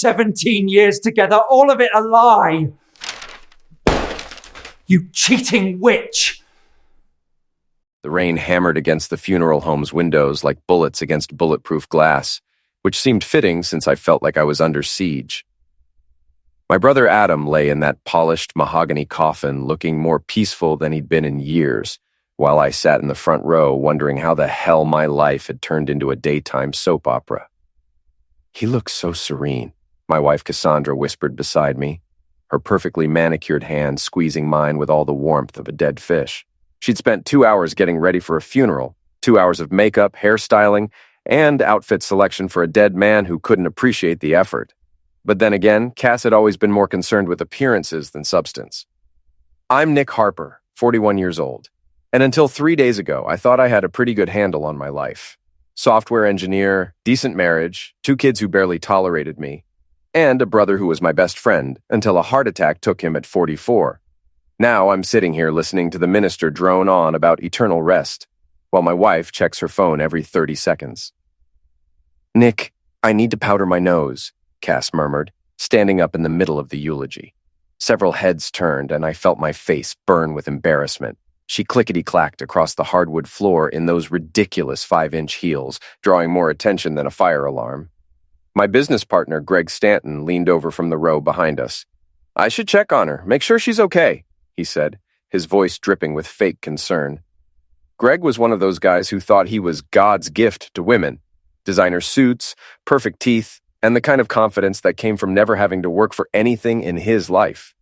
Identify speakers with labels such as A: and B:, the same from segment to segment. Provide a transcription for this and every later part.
A: 17 years together, all of it a lie. You cheating witch.
B: The rain hammered against the funeral home's windows like bullets against bulletproof glass, which seemed fitting since I felt like I was under siege. My brother Adam lay in that polished mahogany coffin looking more peaceful than he'd been in years, while I sat in the front row wondering how the hell my life had turned into a daytime soap opera. He looked so serene, my wife Cassandra whispered beside me, her perfectly manicured hand squeezing mine with all the warmth of a dead fish. She'd spent 2 hours getting ready for a funeral, 2 hours of makeup, hairstyling, and outfit selection for a dead man who couldn't appreciate the effort. But then again, Cass had always been more concerned with appearances than substance. I'm Nick Harper, 41 years old, and until 3 days ago, I thought I had a pretty good handle on my life. Software engineer, decent marriage, 2 kids who barely tolerated me, and a brother who was my best friend until a heart attack took him at 44. Now I'm sitting here listening to the minister drone on about eternal rest, while my wife checks her phone every 30 seconds. Nick, I need to powder my nose, Cass murmured, standing up in the middle of the eulogy. Several heads turned, and I felt my face burn with embarrassment. She clickety-clacked across the hardwood floor in those ridiculous 5-inch heels, drawing more attention than a fire alarm. My business partner, Greg Stanton, leaned over from the row behind us. I should check on her, make sure she's okay, he said, his voice dripping with fake concern. Greg was one of those guys who thought he was God's gift to women. Designer suits, perfect teeth, and the kind of confidence that came from never having to work for anything in his life.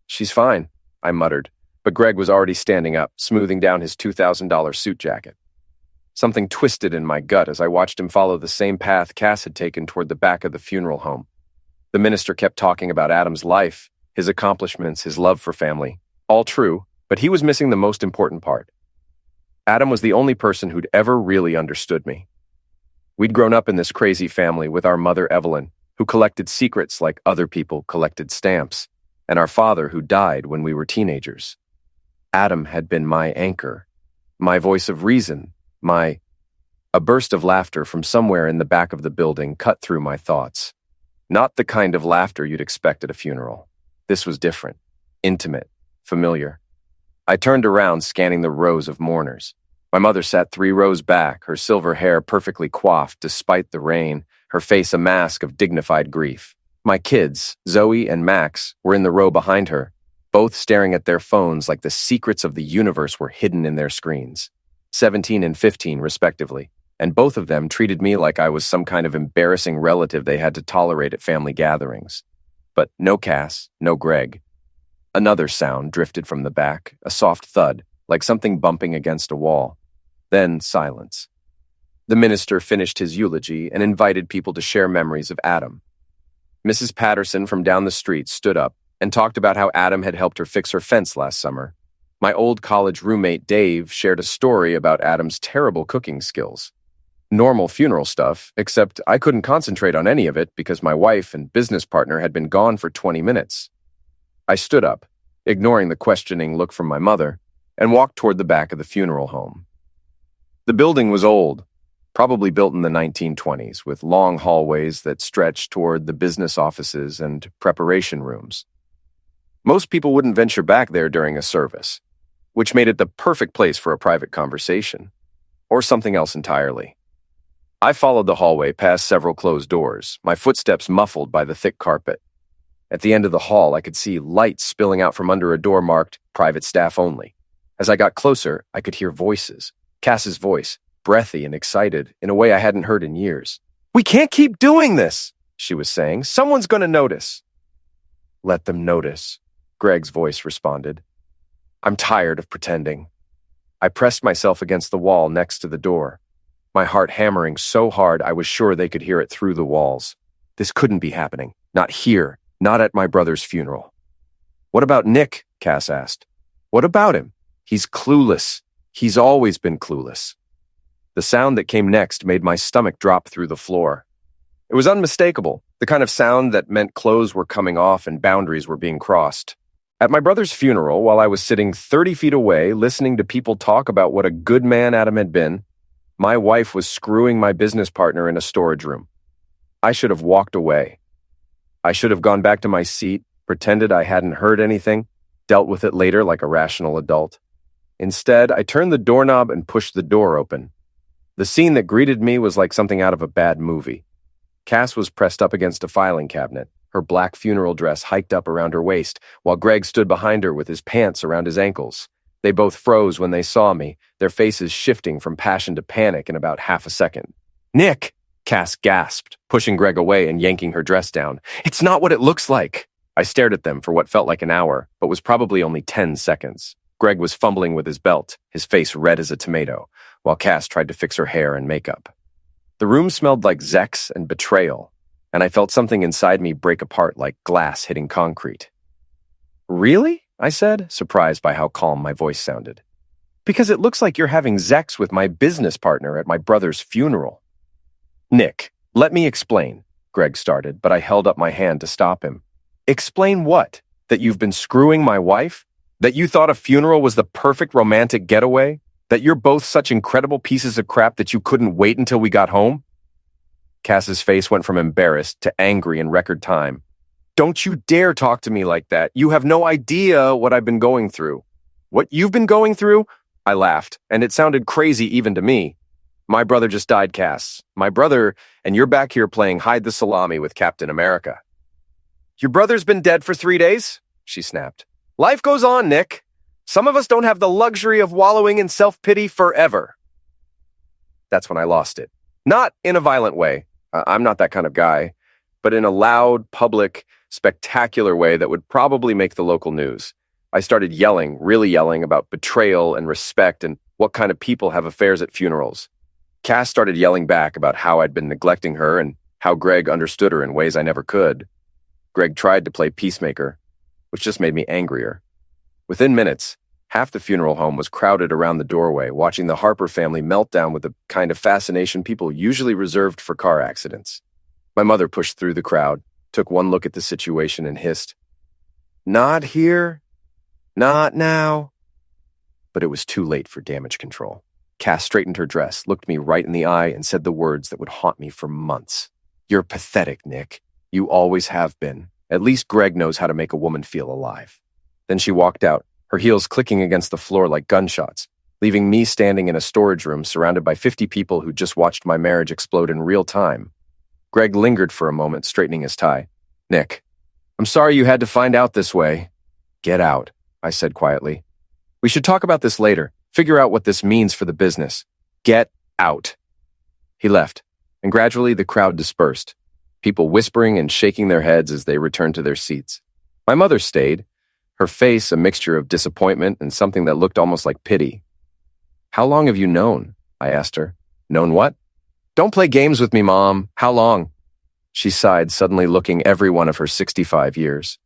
B: She's fine, I muttered, but Greg was already standing up, smoothing down his $2,000 suit jacket. Something twisted in my gut as I watched him follow the same path Cass had taken toward the back of the funeral home. The minister kept talking about Adam's life, his accomplishments, his love for family. All true, but he was missing the most important part. Adam was the only person who'd ever really understood me. We'd grown up in this crazy family with our mother Evelyn, who collected secrets like other people collected stamps, and our father who died when we were teenagers. Adam had been my anchor, my voice of reason, A burst of laughter from somewhere in the back of the building cut through my thoughts. Not the kind of laughter you'd expect at a funeral. This was different, intimate, familiar. I turned around, scanning the rows of mourners. My mother sat 3 rows back, her silver hair perfectly coiffed despite the rain, her face a mask of dignified grief. My kids, Zoe and Max, were in the row behind her, both staring at their phones like the secrets of the universe were hidden in their screens. 17 and 15, respectively, and both of them treated me like I was some kind of embarrassing relative they had to tolerate at family gatherings. But no Cass, no Greg. Another sound drifted from the back, a soft thud, like something bumping against a wall. Then silence. The minister finished his eulogy and invited people to share memories of Adam. Mrs. Patterson from down the street stood up and talked about how Adam had helped her fix her fence last summer. My old college roommate Dave shared a story about Adam's terrible cooking skills. Normal funeral stuff, except I couldn't concentrate on any of it because my wife and business partner had been gone for 20 minutes. I stood up, ignoring the questioning look from my mother, and walked toward the back of the funeral home. The building was old, probably built in the 1920s, with long hallways that stretched toward the business offices and preparation rooms. Most people wouldn't venture back there during a service, which made it the perfect place for a private conversation, or something else entirely. I followed the hallway past several closed doors, my footsteps muffled by the thick carpet. At the end of the hall, I could see lights spilling out from under a door marked "Private Staff Only." As I got closer, I could hear voices. Cass's voice, breathy and excited, in a way I hadn't heard in years. "We can't keep doing this," she was saying. "Someone's going to notice." "Let them notice," Greg's voice responded. "I'm tired of pretending." I pressed myself against the wall next to the door, my heart hammering so hard I was sure they could hear it through the walls. This couldn't be happening. Not here. Not at my brother's funeral. "What about Nick?" Cass asked. "What about him? He's clueless. He's always been clueless." The sound that came next made my stomach drop through the floor. It was unmistakable, the kind of sound that meant clothes were coming off and boundaries were being crossed. At my brother's funeral, while I was sitting 30 feet away listening to people talk about what a good man Adam had been, my wife was screwing my business partner in a storage room. I should have walked away. I should have gone back to my seat, pretended I hadn't heard anything, dealt with it later like a rational adult. Instead, I turned the doorknob and pushed the door open. The scene that greeted me was like something out of a bad movie. Cass was pressed up against a filing cabinet, her black funeral dress hiked up around her waist, while Greg stood behind her with his pants around his ankles. They both froze when they saw me, their faces shifting from passion to panic in about half a second. "Nick!" Cass gasped, pushing Greg away and yanking her dress down. "It's not what it looks like." I stared at them for what felt like an hour, but was probably only 10 seconds. Greg was fumbling with his belt, his face red as a tomato, while Cass tried to fix her hair and makeup. The room smelled like Zex and betrayal, and I felt something inside me break apart like glass hitting concrete. "Really?" I said, surprised by how calm my voice sounded. "Because it looks like you're having Zex with my business partner at my brother's funeral." "Nick, let me explain," Greg started, but I held up my hand to stop him. "Explain what? That you've been screwing my wife? That you thought a funeral was the perfect romantic getaway? That you're both such incredible pieces of crap that you couldn't wait until we got home?" Cass's face went from embarrassed to angry in record time. "Don't you dare talk to me like that. You have no idea what I've been going through." "What you've been going through?" I laughed, and it sounded crazy even to me. "My brother just died, Cass. My brother, and you're back here playing hide the salami with Captain America." "Your brother's been dead for 3 days?" she snapped. "Life goes on, Nick. Some of us don't have the luxury of wallowing in self-pity forever." That's when I lost it. Not in a violent way. I'm not that kind of guy. But in a loud, public, spectacular way that would probably make the local news. I started yelling, really yelling about betrayal and respect and what kind of people have affairs at funerals. Cass started yelling back about how I'd been neglecting her and how Greg understood her in ways I never could. Greg tried to play peacemaker, which just made me angrier. Within minutes, half the funeral home was crowded around the doorway, watching the Harper family melt down with the kind of fascination people usually reserved for car accidents. My mother pushed through the crowd, took one look at the situation and hissed, "Not here. Not now." But it was too late for damage control. Cass straightened her dress, looked me right in the eye, and said the words that would haunt me for months. "You're pathetic, Nick. You always have been. At least Greg knows how to make a woman feel alive." Then she walked out, her heels clicking against the floor like gunshots, leaving me standing in a storage room surrounded by 50 people who just watched my marriage explode in real time. Greg lingered for a moment, straightening his tie. "Nick, I'm sorry you had to find out this way." "Get out," I said quietly. "We should talk about this later. Figure out what this means for the business. Get out." He left, and gradually the crowd dispersed, people whispering and shaking their heads as they returned to their seats. My mother stayed, her face a mixture of disappointment and something that looked almost like pity. "How long have you known?" I asked her. "Known what?" "Don't play games with me, Mom. How long?" She sighed, suddenly looking every one of her 65 years.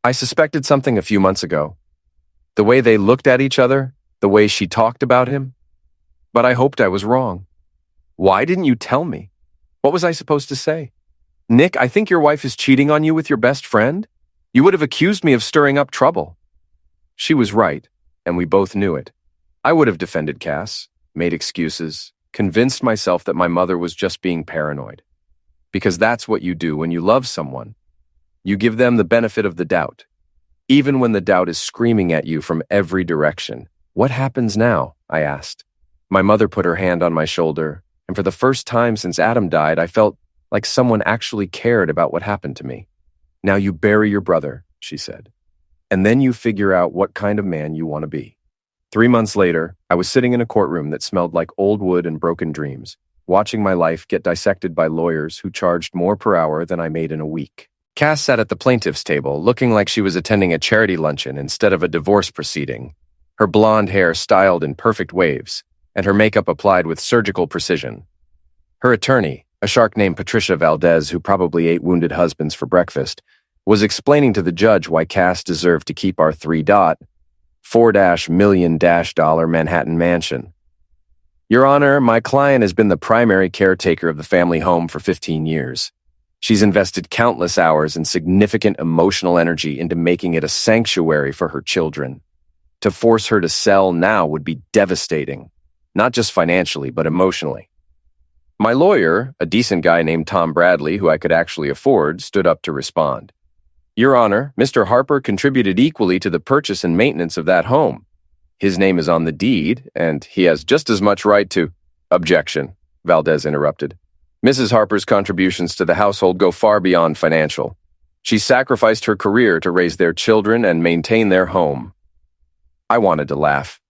B: "I suspected something a few months ago. The way they looked at each other, the way she talked about him. But I hoped I was wrong. Why didn't you tell me? What was I supposed to say? Nick, I think your wife is cheating on you with your best friend? You would have accused me of stirring up trouble." She was right, and we both knew it. I would have defended Cass, made excuses, convinced myself that my mother was just being paranoid. Because that's what you do when you love someone. You give them the benefit of the doubt, even when the doubt is screaming at you from every direction. "What happens now?" I asked. My mother put her hand on my shoulder, and for the first time since Adam died, I felt like someone actually cared about what happened to me. "Now you bury your brother," she said, "and then you figure out what kind of man you want to be." 3 months later, I was sitting in a courtroom that smelled like old wood and broken dreams, watching my life get dissected by lawyers who charged more per hour than I made in a week. Cass sat at the plaintiff's table, looking like she was attending a charity luncheon instead of a divorce proceeding, her blonde hair styled in perfect waves, and her makeup applied with surgical precision. Her attorney, a shark named Patricia Valdez who probably ate wounded husbands for breakfast, was explaining to the judge why Cass deserved to keep our $4 million Manhattan mansion. "Your Honor, my client has been the primary caretaker of the family home for 15 years. She's invested countless hours and significant emotional energy into making it a sanctuary for her children. To force her to sell now would be devastating, not just financially, but emotionally." My lawyer, a decent guy named Tom Bradley, who I could actually afford, stood up to respond. Your Honor, Mr. Harper contributed equally to the purchase and maintenance of that home. His name is on the deed, and he has just as much right to— Objection, Valdez interrupted. Mrs. Harper's contributions to the household go far beyond financial. She sacrificed her career to raise their children and maintain their home. I wanted to laugh.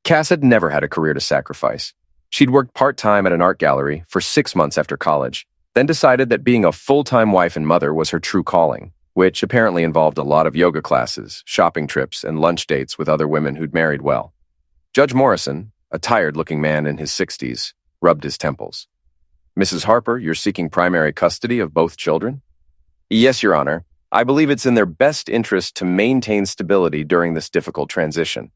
B: Cass had never had a career to sacrifice. She'd worked part-time at an art gallery for 6 months after college, then decided that being a full-time wife and mother was her true calling, which apparently involved a lot of yoga classes, shopping trips, and lunch dates with other women who'd married well. Judge Morrison, a tired-looking man in his 60s, rubbed his temples. Mrs. Harper, you're seeking primary custody of both children? Yes, Your Honor. I believe it's in their best interest to maintain stability during this difficult transition.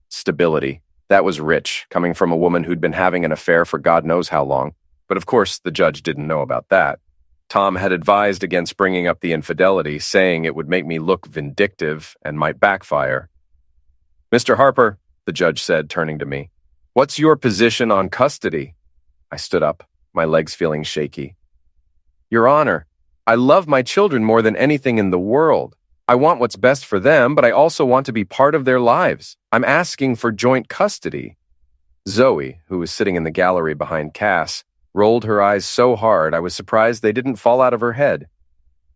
B: Stability. That was rich, coming from a woman who'd been having an affair for God knows how long. But of course, the judge didn't know about that. Tom had advised against bringing up the infidelity, saying it would make me look vindictive and might backfire. Mr. Harper, the judge said, turning to me, what's your position on custody? I stood up, my legs feeling shaky. Your Honor, I love my children more than anything in the world. I want what's best for them, but I also want to be part of their lives. I'm asking for joint custody. Zoe, who was sitting in the gallery behind Cass, rolled her eyes so hard I was surprised they didn't fall out of her head.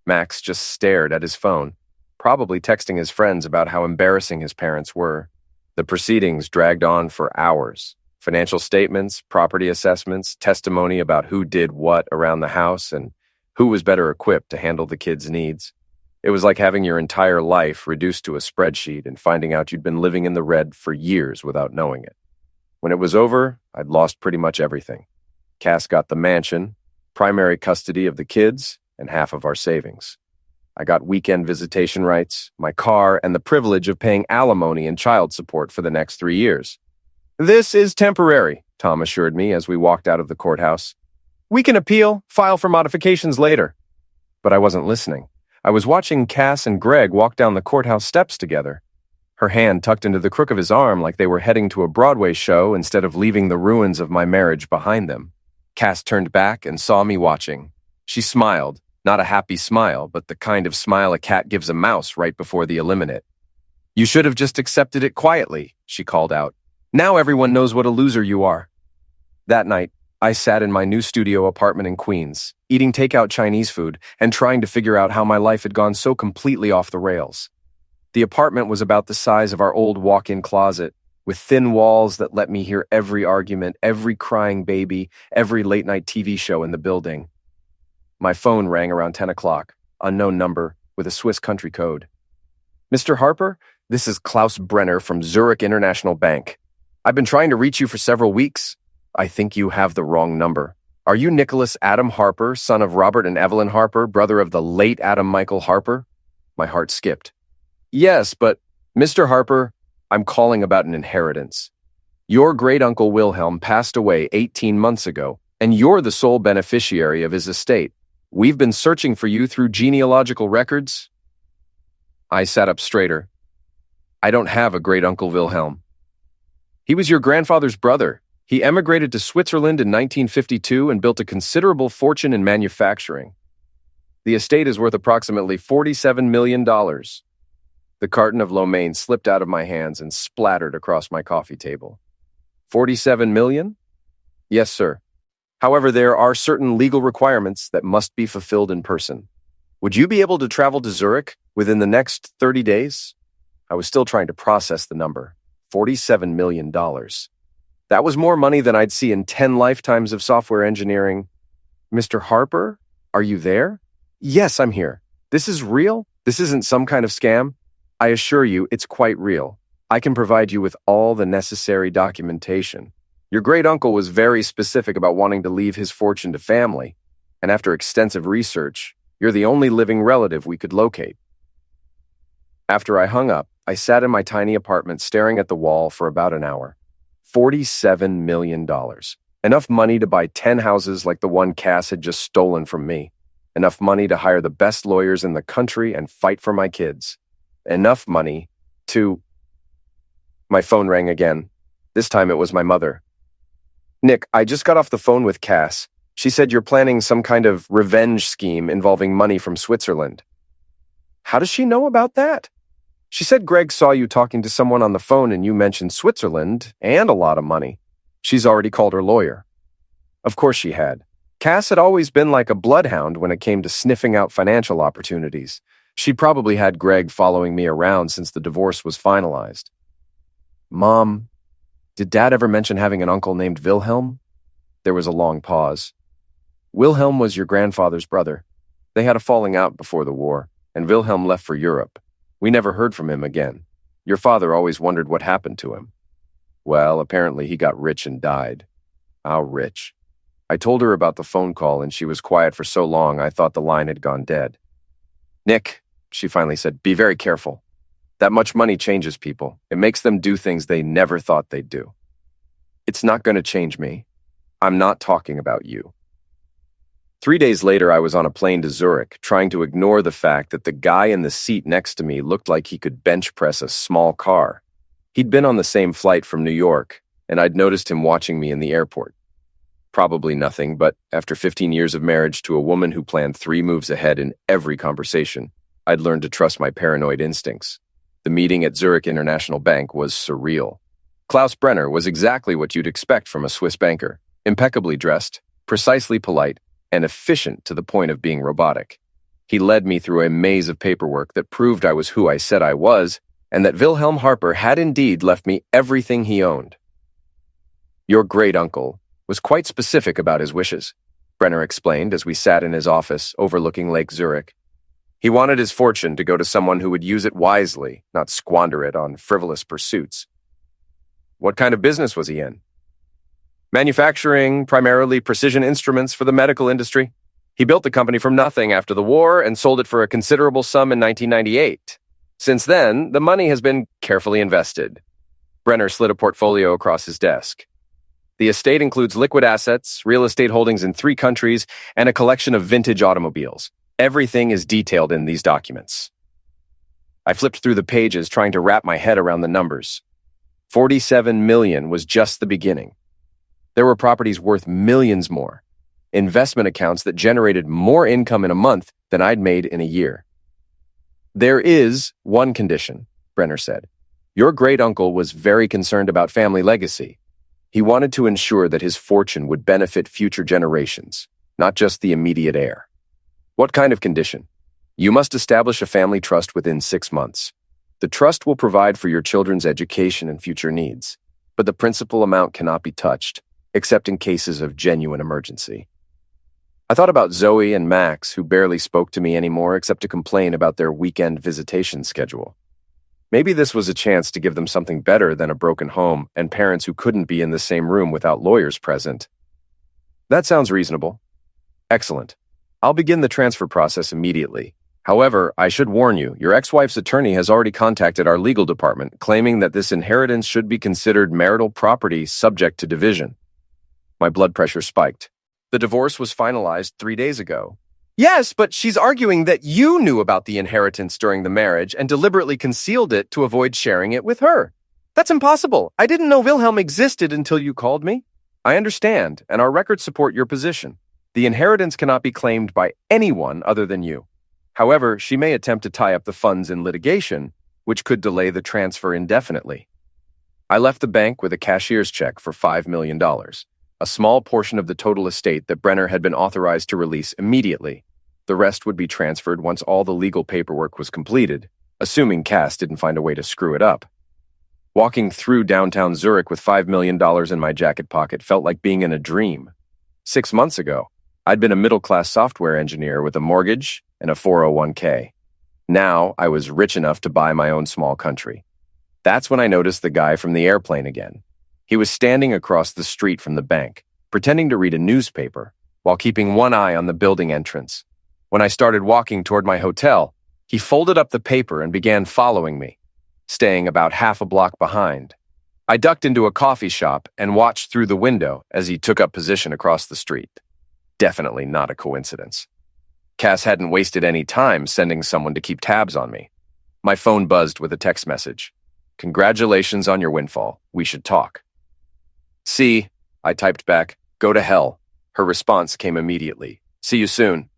B: Max just stared at his phone, probably texting his friends about how embarrassing his parents were. The proceedings dragged on for hours. Financial statements, property assessments, testimony about who did what around the house and who was better equipped to handle the kids' needs. It was like having your entire life reduced to a spreadsheet and finding out you'd been living in the red for years without knowing it. When it was over, I'd lost pretty much everything. Cass got the mansion, primary custody of the kids, and half of our savings. I got weekend visitation rights, my car, and the privilege of paying alimony and child support for the next 3 years. This is temporary, Tom assured me as we walked out of the courthouse. We can appeal, file for modifications later. But I wasn't listening. I was watching Cass and Greg walk down the courthouse steps together, her hand tucked into the crook of his arm like they were heading to a Broadway show instead of leaving the ruins of my marriage behind them. Cass turned back and saw me watching. She smiled, not a happy smile, but the kind of smile a cat gives a mouse right before the eliminate. You should have just accepted it quietly, she called out. Now everyone knows what a loser you are. That night, I sat in my new studio apartment in Queens, eating takeout Chinese food and trying to figure out how my life had gone so completely off the rails. The apartment was about the size of our old walk-in closet, with thin walls that let me hear every argument, every crying baby, every late-night TV show in the building. My phone rang around 10 o'clock, unknown number, with a Swiss country code. Mr. Harper, this is Klaus Brenner from Zurich International Bank. I've been trying to reach you for several weeks. I think you have the wrong number. Are you Nicholas Adam Harper, son of Robert and Evelyn Harper, brother of the late Adam Michael Harper? My heart skipped. Yes, but Mr. Harper, I'm calling about an inheritance. Your great-uncle Wilhelm passed away 18 months ago, and you're the sole beneficiary of his estate. We've been searching for you through genealogical records. I sat up straighter. I don't have a great-uncle Wilhelm. He was your grandfather's brother. He emigrated to Switzerland in 1952 and built a considerable fortune in manufacturing. The estate is worth approximately $47 million. The carton of lo mein slipped out of my hands and splattered across my coffee table. 47 million? Yes, sir. However, there are certain legal requirements that must be fulfilled in person. Would you be able to travel to Zurich within the next 30 days? I was still trying to process the number. $47 million. That was more money than I'd see in 10 lifetimes of software engineering. Mr. Harper, are you there? Yes, I'm here. This is real? This isn't some kind of scam? I assure you, it's quite real. I can provide you with all the necessary documentation. Your great-uncle was very specific about wanting to leave his fortune to family, and after extensive research, you're the only living relative we could locate. After I hung up, I sat in my tiny apartment staring at the wall for about an hour. $47 million. Enough money to buy 10 houses like the one Cass had just stolen from me. Enough money to hire the best lawyers in the country and fight for my kids. Enough money to... My phone rang again. This time it was my mother. Nick, I just got off the phone with Cass. She said you're planning some kind of revenge scheme involving money from Switzerland. How does she know about that? She said Greg saw you talking to someone on the phone and you mentioned Switzerland and a lot of money. She's already called her lawyer. Of course she had. Cass had always been like a bloodhound when it came to sniffing out financial opportunities. She'd probably had Greg following me around since the divorce was finalized. Mom, did Dad ever mention having an uncle named Wilhelm? There was a long pause. Wilhelm was your grandfather's brother. They had a falling out before the war, and Wilhelm left for Europe. We never heard from him again. Your father always wondered what happened to him. Well, apparently he got rich and died. How rich? I told her about the phone call, and she was quiet for so long I thought the line had gone dead. Nick, she finally said, be very careful. That much money changes people. It makes them do things they never thought they'd do. It's not going to change me. I'm not talking about you. 3 days later, I was on a plane to Zurich, trying to ignore the fact that the guy in the seat next to me looked like he could bench press a small car. He'd been on the same flight from New York, and I'd noticed him watching me in the airport. Probably nothing, but after 15 years of marriage to a woman who planned 3 moves ahead in every conversation, I'd learned to trust my paranoid instincts. The meeting at Zurich International Bank was surreal. Klaus Brenner was exactly what you'd expect from a Swiss banker, impeccably dressed, precisely polite, and efficient to the point of being robotic. He led me through a maze of paperwork that proved I was who I said I was, and that Wilhelm Harper had indeed left me everything he owned. Your great-uncle was quite specific about his wishes, Brenner explained as we sat in his office overlooking Lake Zurich. He wanted his fortune to go to someone who would use it wisely, not squander it on frivolous pursuits. What kind of business was he in? Manufacturing, primarily precision instruments for the medical industry. He built the company from nothing after the war and sold it for a considerable sum in 1998. Since then, the money has been carefully invested. Brenner slid a portfolio across his desk. The estate includes liquid assets, real estate holdings in 3 countries, and a collection of vintage automobiles. Everything is detailed in these documents. I flipped through the pages trying to wrap my head around the numbers. 47 million was just the beginning. There were properties worth millions more, investment accounts that generated more income in a month than I'd made in a year. There is one condition, Brenner said. Your great-uncle was very concerned about family legacy. He wanted to ensure that his fortune would benefit future generations, not just the immediate heir. What kind of condition? You must establish a family trust within 6 months. The trust will provide for your children's education and future needs, but the principal amount cannot be touched, except in cases of genuine emergency. I thought about Zoe and Max, who barely spoke to me anymore except to complain about their weekend visitation schedule. Maybe this was a chance to give them something better than a broken home and parents who couldn't be in the same room without lawyers present. That sounds reasonable. Excellent. I'll begin the transfer process immediately. However, I should warn you, your ex-wife's attorney has already contacted our legal department, claiming that this inheritance should be considered marital property subject to division. My blood pressure spiked. The divorce was finalized 3 days ago. Yes, but she's arguing that you knew about the inheritance during the marriage and deliberately concealed it to avoid sharing it with her. That's impossible. I didn't know Wilhelm existed until you called me. I understand, and our records support your position. The inheritance cannot be claimed by anyone other than you. However, she may attempt to tie up the funds in litigation, which could delay the transfer indefinitely. I left the bank with a cashier's check for $5 million. A small portion of the total estate that Brenner had been authorized to release immediately. The rest would be transferred once all the legal paperwork was completed, assuming Cass didn't find a way to screw it up. Walking through downtown Zurich with $5 million in my jacket pocket felt like being in a dream. 6 months ago, I'd been a middle-class software engineer with a mortgage and a 401k. Now I was rich enough to buy my own small country. That's when I noticed the guy from the airplane again. He was standing across the street from the bank, pretending to read a newspaper, while keeping one eye on the building entrance. When I started walking toward my hotel, he folded up the paper and began following me, staying about half a block behind. I ducked into a coffee shop and watched through the window as he took up position across the street. Definitely not a coincidence. Cass hadn't wasted any time sending someone to keep tabs on me. My phone buzzed with a text message. Congratulations on your windfall. We should talk. See, I typed back, go to hell. Her response came immediately. See you soon.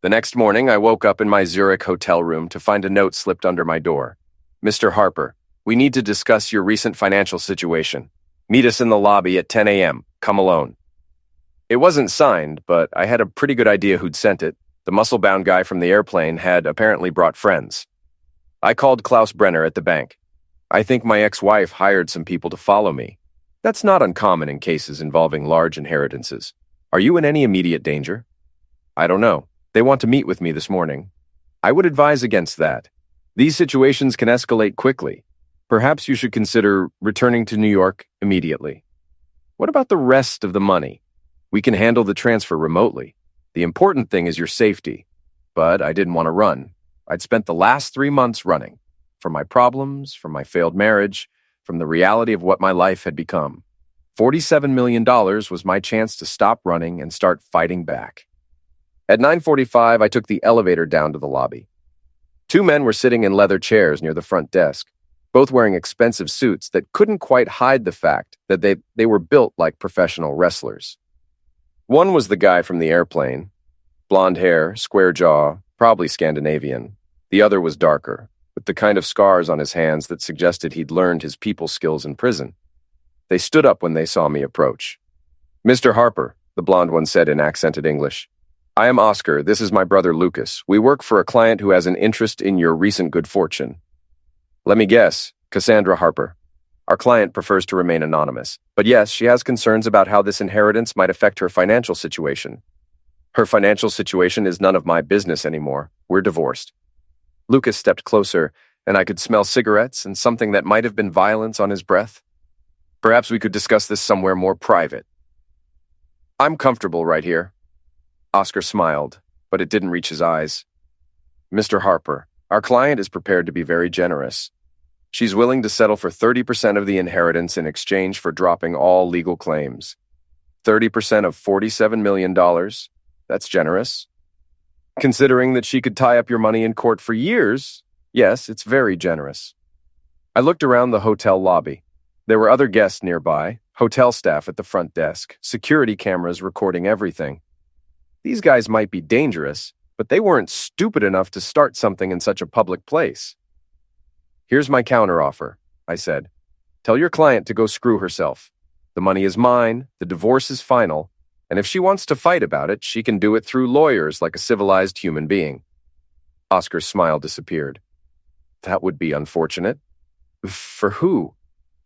B: The next morning, I woke up in my Zurich hotel room to find a note slipped under my door. Mr. Harper, we need to discuss your recent financial situation. Meet us in the lobby at 10 a.m. Come alone. It wasn't signed, but I had a pretty good idea who'd sent it. The muscle-bound guy from the airplane had apparently brought friends. I called Klaus Brenner at the bank. I think my ex-wife hired some people to follow me. That's not uncommon in cases involving large inheritances. Are you in any immediate danger? I don't know. They want to meet with me this morning. I would advise against that. These situations can escalate quickly. Perhaps you should consider returning to New York immediately. What about the rest of the money? We can handle the transfer remotely. The important thing is your safety. But I didn't want to run. I'd spent the last 3 months running. From my problems, from my failed marriage, from the reality of what my life had become. $47 million was my chance to stop running and start fighting back. At 9:45, I took the elevator down to the lobby. 2 men were sitting in leather chairs near the front desk, both wearing expensive suits that couldn't quite hide the fact that they were built like professional wrestlers. One was the guy from the airplane, blonde hair, square jaw, probably Scandinavian. The other was darker, with the kind of scars on his hands that suggested he'd learned his people skills in prison. They stood up when they saw me approach. Mr. Harper, the blonde one said in accented English. I am Oscar. This is my brother Lucas. We work for a client who has an interest in your recent good fortune. Let me guess, Cassandra Harper. Our client prefers to remain anonymous, but yes, she has concerns about how this inheritance might affect her financial situation. Her financial situation is none of my business anymore. We're divorced. Lucas stepped closer, and I could smell cigarettes and something that might have been violence on his breath. Perhaps we could discuss this somewhere more private. I'm comfortable right here. Oscar smiled, but it didn't reach his eyes. Mr. Harper, our client is prepared to be very generous. She's willing to settle for 30% of the inheritance in exchange for dropping all legal claims. 30% of $47 million? That's generous. Considering that she could tie up your money in court for years, yes, it's very generous. I looked around the hotel lobby. There were other guests nearby, hotel staff at the front desk, security cameras recording everything. These guys might be dangerous, but they weren't stupid enough to start something in such a public place. Here's my counteroffer, I said. Tell your client to go screw herself. The money is mine, the divorce is final, and if she wants to fight about it, she can do it through lawyers like a civilized human being. Oscar's smile disappeared. That would be unfortunate. For who?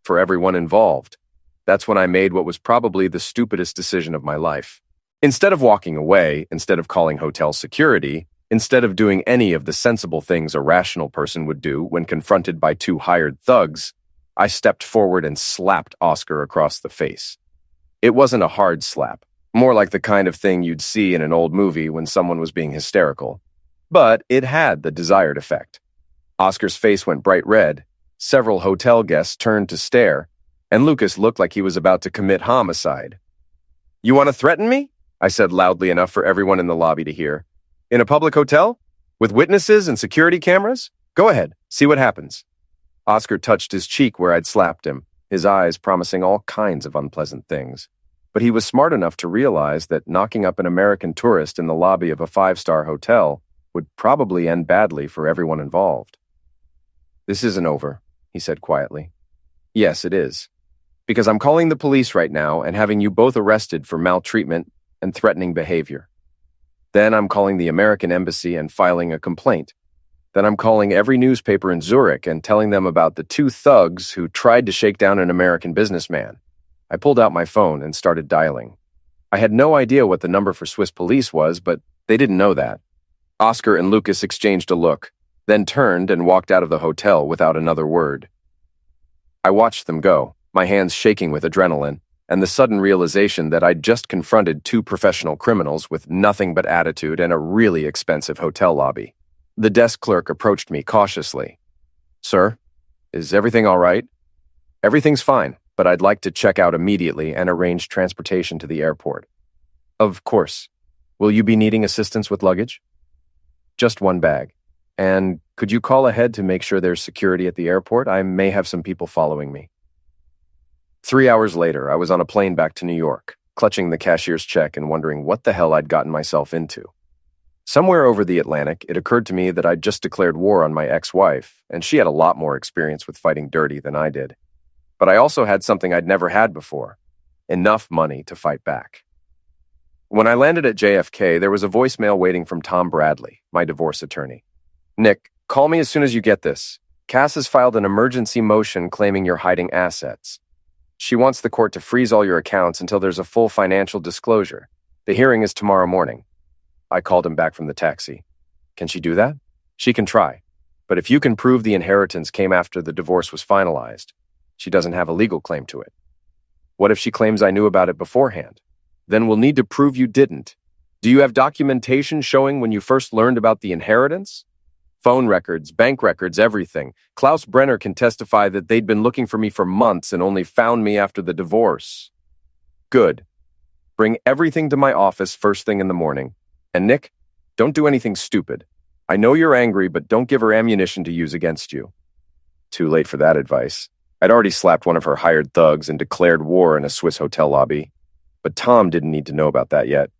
B: For everyone involved. That's when I made what was probably the stupidest decision of my life. Instead of walking away, instead of calling hotel security, instead of doing any of the sensible things a rational person would do when confronted by 2 hired thugs, I stepped forward and slapped Oscar across the face. It wasn't a hard slap, more like the kind of thing you'd see in an old movie when someone was being hysterical. But it had the desired effect. Oscar's face went bright red. Several hotel guests turned to stare, and Lucas looked like he was about to commit homicide. You want to threaten me? I said loudly enough for everyone in the lobby to hear. In a public hotel? With witnesses and security cameras? Go ahead, see what happens. Oscar touched his cheek where I'd slapped him, his eyes promising all kinds of unpleasant things. But he was smart enough to realize that knocking up an American tourist in the lobby of a 5-star hotel would probably end badly for everyone involved. This isn't over, he said quietly. Yes, it is. Because I'm calling the police right now and having you both arrested for maltreatment and threatening behavior. Then I'm calling the American embassy and filing a complaint. Then I'm calling every newspaper in Zurich and telling them about the 2 thugs who tried to shake down an American businessman. I pulled out my phone and started dialing. I had no idea what the number for Swiss police was, but they didn't know that. Oscar and Lucas exchanged a look, then turned and walked out of the hotel without another word. I watched them go, my hands shaking with adrenaline, and the sudden realization that I'd just confronted 2 professional criminals with nothing but attitude and a really expensive hotel lobby. The desk clerk approached me cautiously. Sir, is everything all right? Everything's fine, but I'd like to check out immediately and arrange transportation to the airport. Of course. Will you be needing assistance with luggage? Just 1 bag. And could you call ahead to make sure there's security at the airport? I may have some people following me. 3 hours later, I was on a plane back to New York. clutching the cashier's check and wondering what the hell I'd gotten myself into. Somewhere over the Atlantic, it occurred to me that I'd just declared war on my ex-wife, and she had a lot more experience with fighting dirty than I did. But I also had something I'd never had before: enough money to fight back. When I landed at JFK, there was a voicemail waiting from Tom Bradley, my divorce attorney. "Nick, call me as soon as you get this. Cass has filed an emergency motion claiming you're hiding assets. She wants the court to freeze all your accounts until there's a full financial disclosure. The hearing is tomorrow morning." I called him back from the taxi. "Can she do that?" "She can try. But if you can prove the inheritance came after the divorce was finalized, she doesn't have a legal claim to it." "What if she claims I knew about it beforehand?" "Then we'll need to prove you didn't. Do you have documentation showing when you first learned about the inheritance?" "Phone records, bank records, everything. Klaus Brenner can testify that they'd been looking for me for months and only found me after the divorce." "Good. Bring everything to my office first thing in the morning. And Nick, don't do anything stupid. I know you're angry, but don't give her ammunition to use against you." Too late for that advice. I'd already slapped one of her hired thugs and declared war in a Swiss hotel lobby. But Tom didn't need to know about that yet.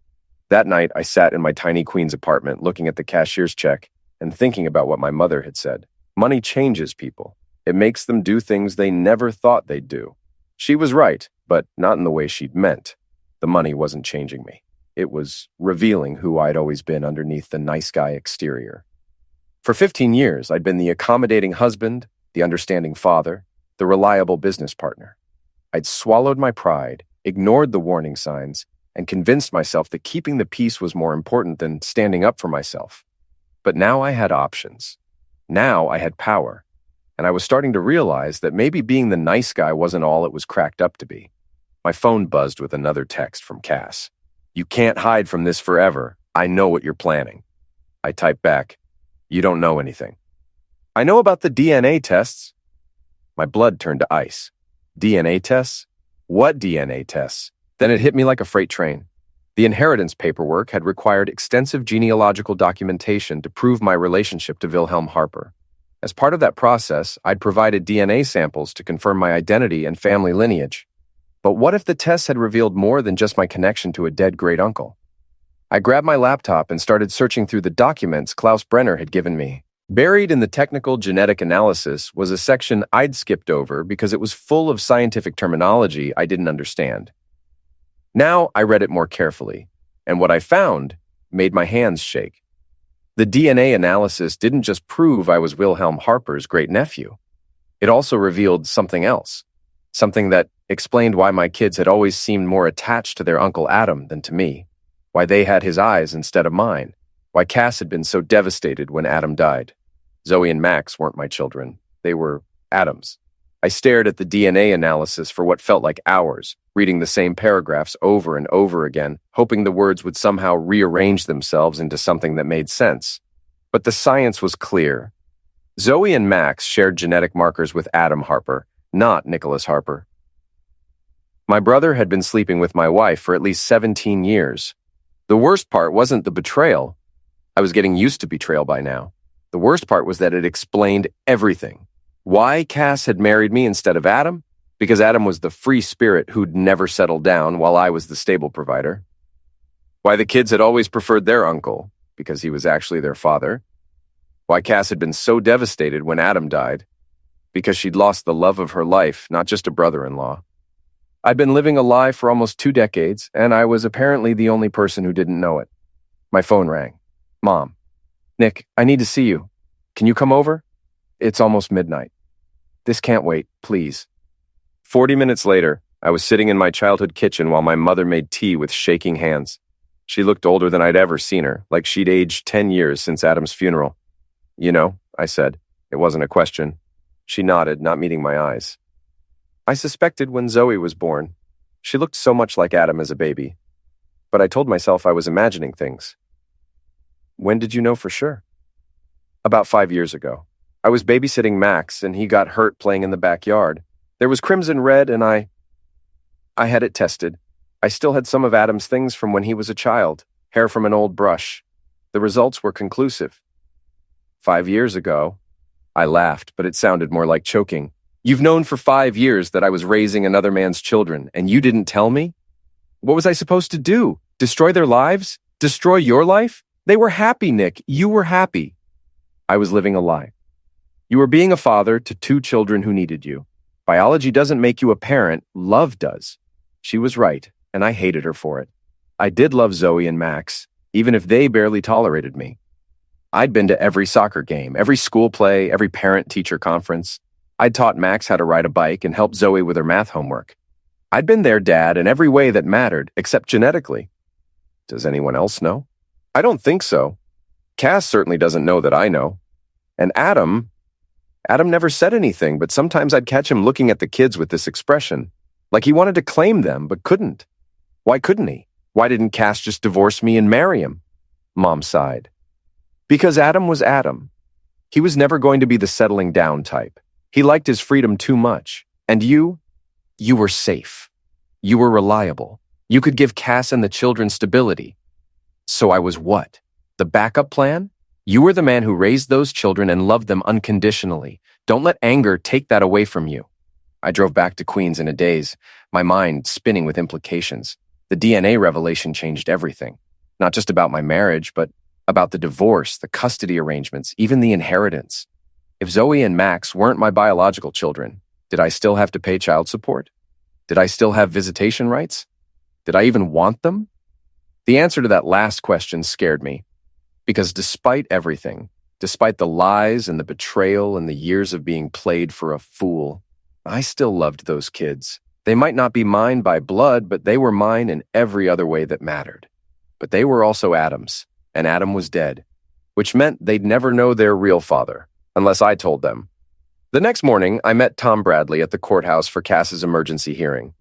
B: That night, I sat in my tiny Queens apartment looking at the cashier's check and thinking about what my mother had said. Money changes people. It makes them do things they never thought they'd do. She was right, but not in the way she'd meant. The money wasn't changing me. It was revealing who I'd always been underneath the nice guy exterior. For 15 years, I'd been the accommodating husband, the understanding father, the reliable business partner. I'd swallowed my pride, ignored the warning signs, and convinced myself that keeping the peace was more important than standing up for myself. But now I had options. Now I had power. And I was starting to realize that maybe being the nice guy wasn't all it was cracked up to be. My phone buzzed with another text from Cass. "You can't hide from this forever. I know what you're planning." I typed back, "You don't know anything." "I know about the DNA tests." My blood turned to ice. DNA tests? What DNA tests? Then it hit me like a freight train. The inheritance paperwork had required extensive genealogical documentation to prove my relationship to Wilhelm Harper. As part of that process, I'd provided DNA samples to confirm my identity and family lineage. But what if the tests had revealed more than just my connection to a dead great-uncle? I grabbed my laptop and started searching through the documents Klaus Brenner had given me. Buried in the technical genetic analysis was a section I'd skipped over because it was full of scientific terminology I didn't understand. Now I read it more carefully, and what I found made my hands shake. The DNA analysis didn't just prove I was Wilhelm Harper's great-nephew. It also revealed something else, something that explained why my kids had always seemed more attached to their Uncle Adam than to me, why they had his eyes instead of mine, why Cass had been so devastated when Adam died. Zoe and Max weren't my children. They were Adam's. I stared at the DNA analysis for what felt like hours, reading the same paragraphs over and over again, hoping the words would somehow rearrange themselves into something that made sense. But the science was clear. Zoe and Max shared genetic markers with Adam Harper, not Nicholas Harper. My brother had been sleeping with my wife for at least 17 years. The worst part wasn't the betrayal. I was getting used to betrayal by now. The worst part was that it explained everything. Why Cass had married me instead of Adam? Because Adam was the free spirit who'd never settled down while I was the stable provider. Why the kids had always preferred their uncle? Because he was actually their father. Why Cass had been so devastated when Adam died? Because she'd lost the love of her life, not just a brother-in-law. I'd been living a lie for almost 2 decades, and I was apparently the only person who didn't know it. My phone rang. "Mom. Nick, I need to see you. Can you come over? It's almost midnight. This can't wait, please." 40 minutes later, I was sitting in my childhood kitchen while my mother made tea with shaking hands. She looked older than I'd ever seen her, like she'd aged 10 years since Adam's funeral. "You know," I said. It wasn't a question. She nodded, not meeting my eyes. "I suspected when Zoe was born. She looked so much like Adam as a baby. But I told myself I was imagining things." "When did you know for sure?" "About 5 years ago. I was babysitting Max, and he got hurt playing in the backyard. There was crimson red, and I had it tested. I still had some of Adam's things from when he was a child, hair from an old brush. The results were conclusive." 5 years ago? I laughed, but it sounded more like choking. "You've known for 5 years that I was raising another man's children, and you didn't tell me?" What was I supposed to do? Destroy their lives? Destroy your life? They were happy, Nick. You were happy. I was living a lie. You were being a father to 2 children who needed you. Biology doesn't make you a parent, love does. She was right, and I hated her for it. I did love Zoe and Max, even if they barely tolerated me. I'd been to every soccer game, every school play, every parent-teacher conference. I'd taught Max how to ride a bike and helped Zoe with her math homework. I'd been their dad in every way that mattered, except genetically. Does anyone else know? I don't think so. Cass certainly doesn't know that I know. And Adam never said anything, but sometimes I'd catch him looking at the kids with this expression, like he wanted to claim them, but couldn't. Why couldn't he? Why didn't Cass just divorce me and marry him? Mom sighed. Because Adam was Adam. He was never going to be the settling down type. He liked his freedom too much. And you were safe. You were reliable. You could give Cass and the children stability. So I was what? The backup plan? You were the man who raised those children and loved them unconditionally. Don't let anger take that away from you. I drove back to Queens in a daze, my mind spinning with implications. The DNA revelation changed everything. Not just about my marriage, but about the divorce, the custody arrangements, even the inheritance. If Zoe and Max weren't my biological children, did I still have to pay child support? Did I still have visitation rights? Did I even want them? The answer to that last question scared me. Because despite everything, despite the lies and the betrayal and the years of being played for a fool, I still loved those kids. They might not be mine by blood, but they were mine in every other way that mattered. But they were also Adam's, and Adam was dead, which meant they'd never know their real father, unless I told them. The next morning, I met Tom Bradley at the courthouse for Cass's emergency hearing.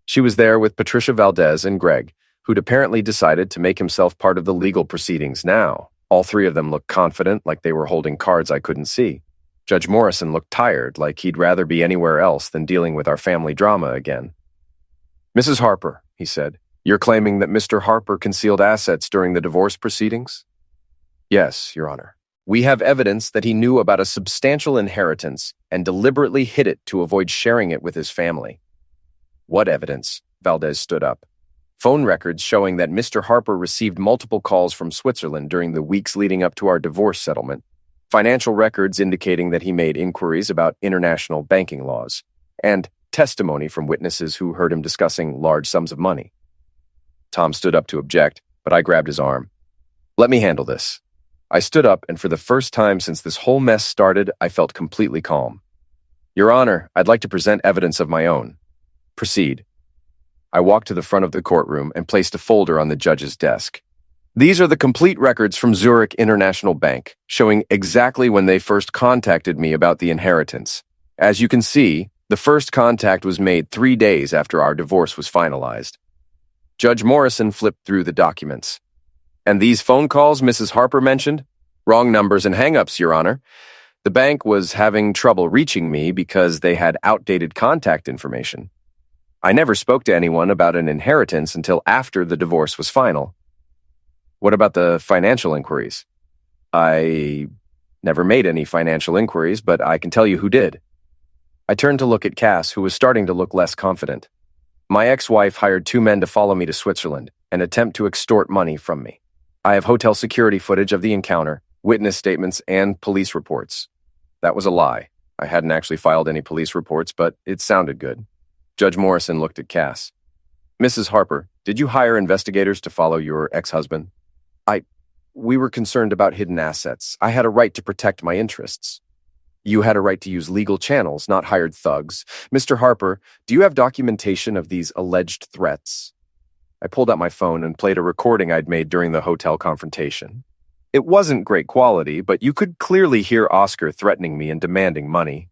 B: She was there with Patricia Valdez and Greg, who'd apparently decided to make himself part of the legal proceedings now. All 3 of them looked confident, like they were holding cards I couldn't see. Judge Morrison looked tired, like he'd rather be anywhere else than dealing with our family drama again. Mrs. Harper, he said, you're claiming that Mr. Harper concealed assets during the divorce proceedings? Yes, Your Honor. We have evidence that he knew about a substantial inheritance and deliberately hid it to avoid sharing it with his family. What evidence? Valdez stood up. Phone records showing that Mr. Harper received multiple calls from Switzerland during the weeks leading up to our divorce settlement. Financial records indicating that he made inquiries about international banking laws, and testimony from witnesses who heard him discussing large sums of money. Tom stood up to object, but I grabbed his arm. Let me handle this. I stood up, and for the first time since this whole mess started, I felt completely calm. Your Honor, I'd like to present evidence of my own. Proceed. I walked to the front of the courtroom and placed a folder on the judge's desk. These are the complete records from Zurich International Bank, showing exactly when they first contacted me about the inheritance. As you can see, the first contact was made 3 days after our divorce was finalized. Judge Morrison flipped through the documents. And these phone calls Mrs. Harper mentioned? Wrong numbers and hang-ups, Your Honor. The bank was having trouble reaching me because they had outdated contact information. I never spoke to anyone about an inheritance until after the divorce was final. What about the financial inquiries? I never made any financial inquiries, but I can tell you who did. I turned to look at Cass, who was starting to look less confident. My ex-wife hired 2 men to follow me to Switzerland and attempt to extort money from me. I have hotel security footage of the encounter, witness statements, and police reports. That was a lie. I hadn't actually filed any police reports, but it sounded good. Judge Morrison looked at Cass. Mrs. Harper, did you hire investigators to follow your ex-husband? We were concerned about hidden assets. I had a right to protect my interests. You had a right to use legal channels, not hired thugs. Mr. Harper, do you have documentation of these alleged threats? I pulled out my phone and played a recording I'd made during the hotel confrontation. It wasn't great quality, but you could clearly hear Oscar threatening me and demanding money.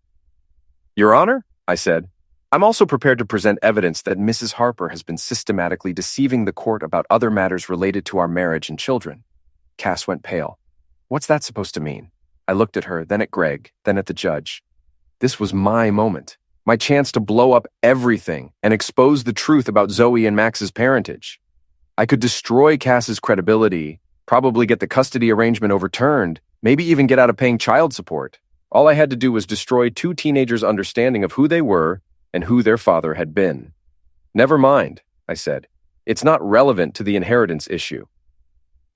B: Your Honor, I said, I'm also prepared to present evidence that Mrs. Harper has been systematically deceiving the court about other matters related to our marriage and children. Cass went pale. What's that supposed to mean? I looked at her, then at Greg, then at the judge. This was my moment, my chance to blow up everything and expose the truth about Zoe and Max's parentage. I could destroy Cass's credibility, probably get the custody arrangement overturned, maybe even get out of paying child support. All I had to do was destroy 2 teenagers' understanding of who they were and who their father had been. Never mind, I said. It's not relevant to the inheritance issue.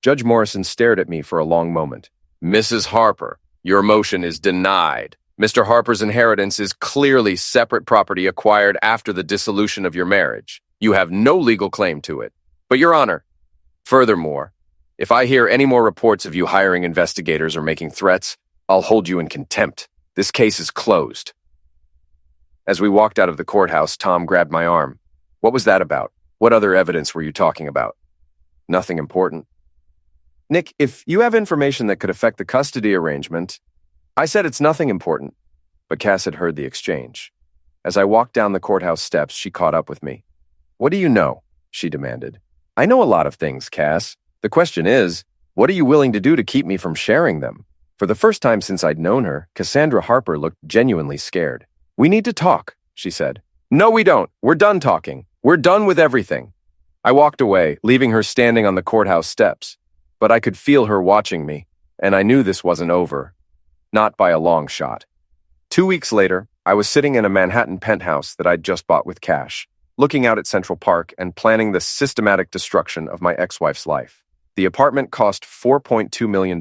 B: Judge Morrison stared at me for a long moment. Mrs. Harper, your motion is denied. Mr. Harper's inheritance is clearly separate property acquired after the dissolution of your marriage. You have no legal claim to it. But, Your Honor, furthermore, if I hear any more reports of you hiring investigators or making threats, I'll hold you in contempt. This case is closed. As we walked out of the courthouse, Tom grabbed my arm. What was that about? What other evidence were you talking about? Nothing important. Nick, if you have information that could affect the custody arrangement... I said it's nothing important, but Cass had heard the exchange. As I walked down the courthouse steps, she caught up with me. What do you know? She demanded. I know a lot of things, Cass. The question is, what are you willing to do to keep me from sharing them? For the first time since I'd known her, Cassandra Harper looked genuinely scared. We need to talk, she said. No, we don't. We're done talking. We're done with everything. I walked away, leaving her standing on the courthouse steps. But I could feel her watching me, and I knew this wasn't over. Not by a long shot. 2 weeks later, I was sitting in a Manhattan penthouse that I'd just bought with cash, looking out at Central Park and planning the systematic destruction of my ex-wife's life. The apartment cost $4.2 million,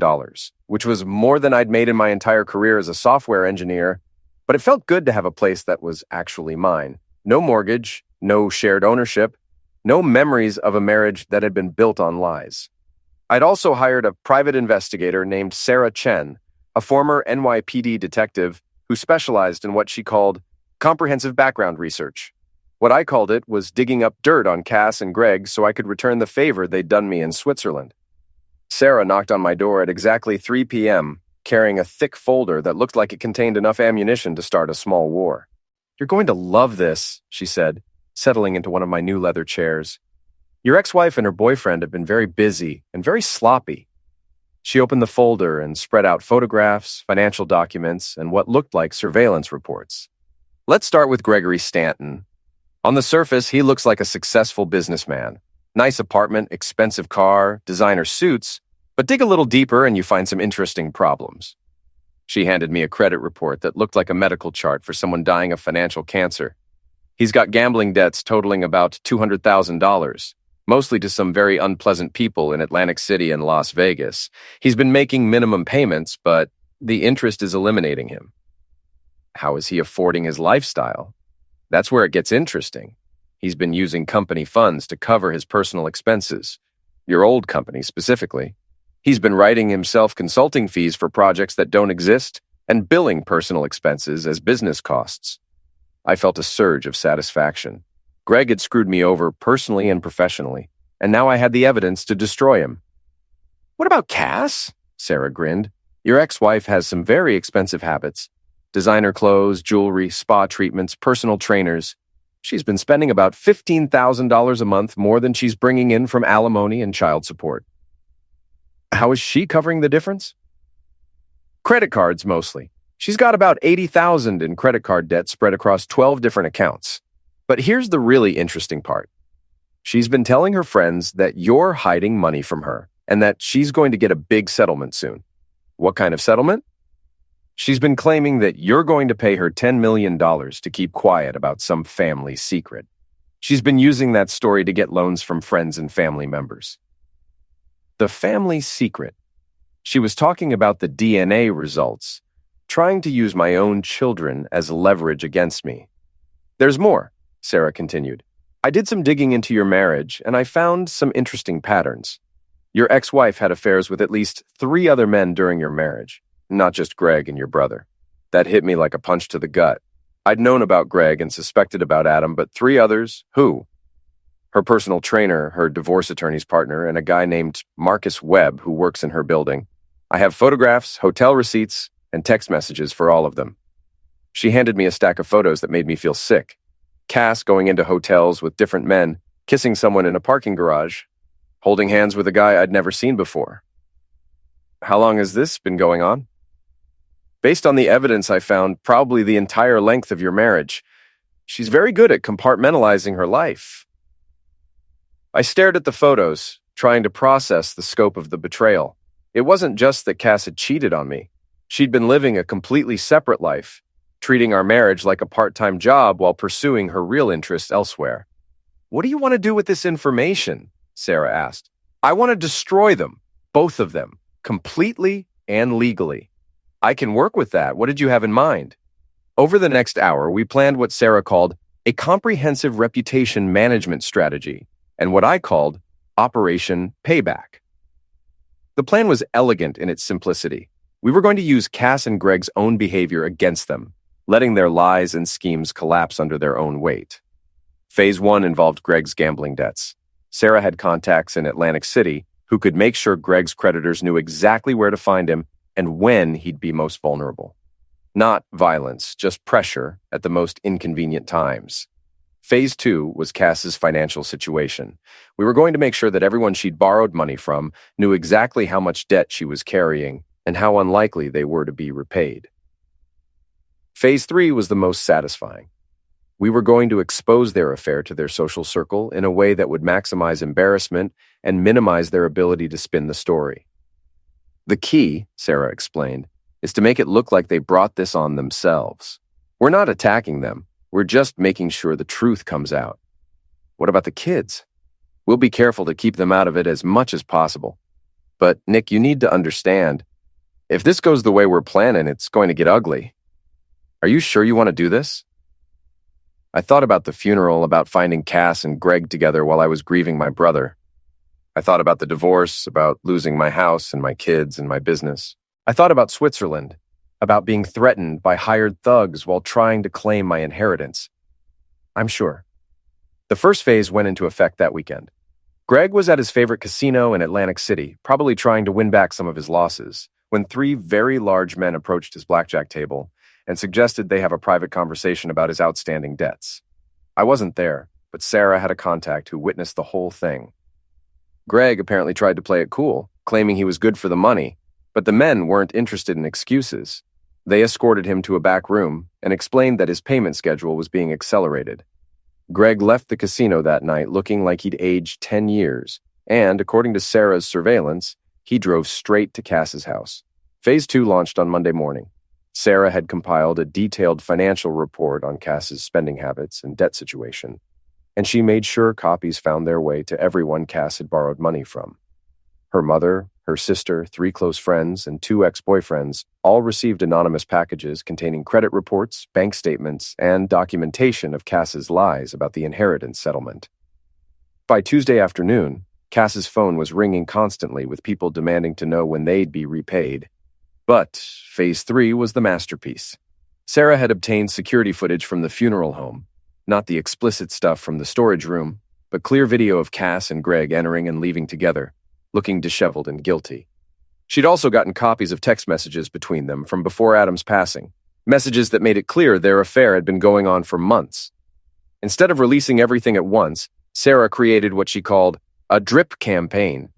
B: which was more than I'd made in my entire career as a software engineer, but it felt good to have a place that was actually mine. No mortgage, no shared ownership, no memories of a marriage that had been built on lies. I'd also hired a private investigator named Sarah Chen, a former NYPD detective who specialized in what she called comprehensive background research. What I called it was digging up dirt on Cass and Greg so I could return the favor they'd done me in Switzerland. Sarah knocked on my door at exactly 3 p.m., carrying a thick folder that looked like it contained enough ammunition to start a small war. You're going to love this, she said, settling into one of my new leather chairs. Your ex-wife and her boyfriend have been very busy and very sloppy. She opened the folder and spread out photographs, financial documents, and what looked like surveillance reports. Let's start with Gregory Stanton. On the surface, he looks like a successful businessman. Nice apartment, expensive car, designer suits, but dig a little deeper and you find some interesting problems. She handed me a credit report that looked like a medical chart for someone dying of financial cancer. He's got gambling debts totaling about $200,000. Mostly to some very unpleasant people in Atlantic City and Las Vegas. He's been making minimum payments, but the interest is eliminating him. How is he affording his lifestyle? That's where it gets interesting. He's been using company funds to cover his personal expenses. Your old company, specifically. He's been writing himself consulting fees for projects that don't exist and billing personal expenses as business costs. I felt a surge of satisfaction. Greg had screwed me over personally and professionally, and now I had the evidence to destroy him. What about Cass? Sarah grinned. Your ex-wife has some very expensive habits. Designer clothes, jewelry, spa treatments, personal trainers. She's been spending about $15,000 a month more than she's bringing in from alimony and child support. How is she covering the difference? Credit cards, mostly. She's got about $80,000 in credit card debt spread across 12 different accounts. But here's the really interesting part. She's been telling her friends that you're hiding money from her and that she's going to get a big settlement soon. What kind of settlement? She's been claiming that you're going to pay her $10 million to keep quiet about some family secret. She's been using that story to get loans from friends and family members. The family secret. She was talking about the DNA results, trying to use my own children as leverage against me. There's more. Sarah continued. I did some digging into your marriage, and I found some interesting patterns. Your ex-wife had affairs with at least 3 other men during your marriage, not just Greg and your brother. That hit me like a punch to the gut. I'd known about Greg and suspected about Adam, but 3 others? Who? Her personal trainer, her divorce attorney's partner, and a guy named Marcus Webb who works in her building. I have photographs, hotel receipts, and text messages for all of them. She handed me a stack of photos that made me feel sick. Cass going into hotels with different men, kissing someone in a parking garage, holding hands with a guy I'd never seen before. How long has this been going on? Based on the evidence I found, probably the entire length of your marriage. She's very good at compartmentalizing her life. I stared at the photos, trying to process the scope of the betrayal. It wasn't just that Cass had cheated on me. She'd been living a completely separate life, treating our marriage like a part-time job while pursuing her real interests elsewhere. What do you want to do with this information? Sarah asked. I want to destroy them, both of them, completely and legally. I can work with that. What did you have in mind? Over the next hour, we planned what Sarah called a comprehensive reputation management strategy, and what I called Operation Payback. The plan was elegant in its simplicity. We were going to use Cass and Greg's own behavior against them, letting their lies and schemes collapse under their own weight. Phase 1 involved Greg's gambling debts. Sarah had contacts in Atlantic City who could make sure Greg's creditors knew exactly where to find him and when he'd be most vulnerable. Not violence, just pressure at the most inconvenient times. Phase 2 was Cass's financial situation. We were going to make sure that everyone she'd borrowed money from knew exactly how much debt she was carrying and how unlikely they were to be repaid. Phase 3 was the most satisfying. We were going to expose their affair to their social circle in a way that would maximize embarrassment and minimize their ability to spin the story. The key, Sarah explained, is to make it look like they brought this on themselves. We're not attacking them. We're just making sure the truth comes out. What about the kids? We'll be careful to keep them out of it as much as possible. But, Nick, you need to understand, if this goes the way we're planning, it's going to get ugly. Are you sure you want to do this? I thought about the funeral, about finding Cass and Greg together while I was grieving my brother. I thought about the divorce, about losing my house and my kids and my business. I thought about Switzerland, about being threatened by hired thugs while trying to claim my inheritance. I'm sure. The first phase went into effect that weekend. Greg was at his favorite casino in Atlantic City, probably trying to win back some of his losses, when 3 very large men approached his blackjack table and suggested they have a private conversation about his outstanding debts. I wasn't there, but Sarah had a contact who witnessed the whole thing. Greg apparently tried to play it cool, claiming he was good for the money, but the men weren't interested in excuses. They escorted him to a back room and explained that his payment schedule was being accelerated. Greg left the casino that night looking like he'd aged 10 years, and, according to Sarah's surveillance, he drove straight to Cass's house. Phase 2 launched on Monday morning. Sarah had compiled a detailed financial report on Cass's spending habits and debt situation, and she made sure copies found their way to everyone Cass had borrowed money from. Her mother, her sister, 3 close friends, and 2 ex-boyfriends all received anonymous packages containing credit reports, bank statements, and documentation of Cass's lies about the inheritance settlement. By Tuesday afternoon, Cass's phone was ringing constantly with people demanding to know when they'd be repaid. But Phase 3 was the masterpiece. Sarah had obtained security footage from the funeral home, not the explicit stuff from the storage room, but clear video of Cass and Greg entering and leaving together, looking disheveled and guilty. She'd also gotten copies of text messages between them from before Adam's passing, messages that made it clear their affair had been going on for months. Instead of releasing everything at once, Sarah created what she called a drip campaign.